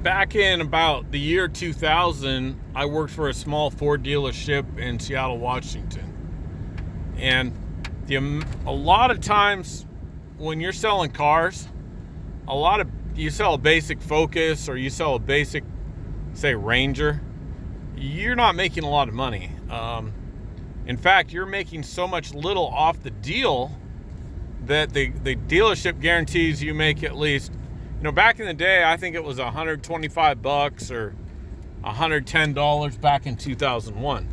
back in about the year 2000, I worked for a small Ford dealership in Seattle, Washington. And a lot of times when you're selling cars, you sell a basic Focus or you sell a basic, say, Ranger, you're not making a lot of money. In fact, you're making so much little off the deal that the dealership guarantees you make at least, back in the day, I think it was $125 or $110 back in 2001.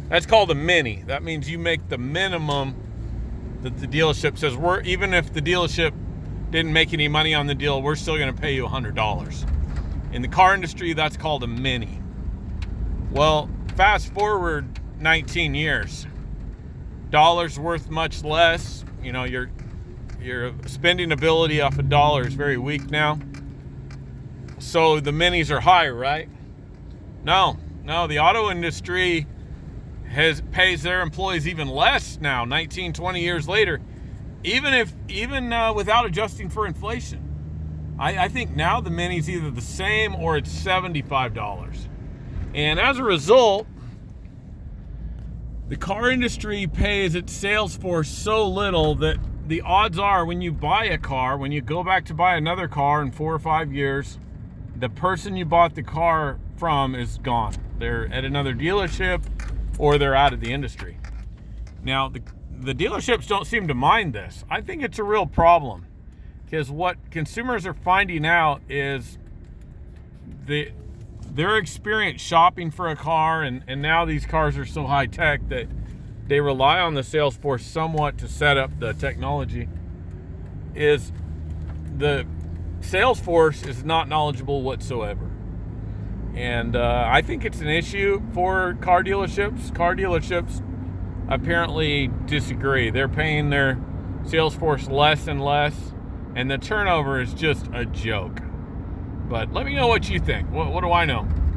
That's called a mini. That means you make the minimum that the dealership says. Even if the dealership didn't make any money on the deal, we're still going to pay you $100. In the car industry, that's called a mini. Well, fast forward 19 years. Dollar's worth much less. Your spending ability off a dollar is very weak now. So the minis are higher, right? No, the auto industry pays their employees even less now, 19, 20 years later, even without adjusting for inflation. I think now the mini's either the same or it's $75. And as a result, the car industry pays its Salesforce so little that the odds are when you buy a car, when you go back to buy another car in 4 or 5 years, the person you bought the car from is gone. They're at another dealership or they're out of the industry. Now, the dealerships don't seem to mind this. I think it's a real problem because what consumers are finding out is their experience shopping for a car, and now these cars are so high tech that they rely on the Salesforce somewhat to set up the technology, is the Salesforce is not knowledgeable whatsoever. And I think it's an issue for car dealerships. Car dealerships apparently disagree. They're paying their Salesforce less and less, and the turnover is just a joke. But let me know what you think. What do I know?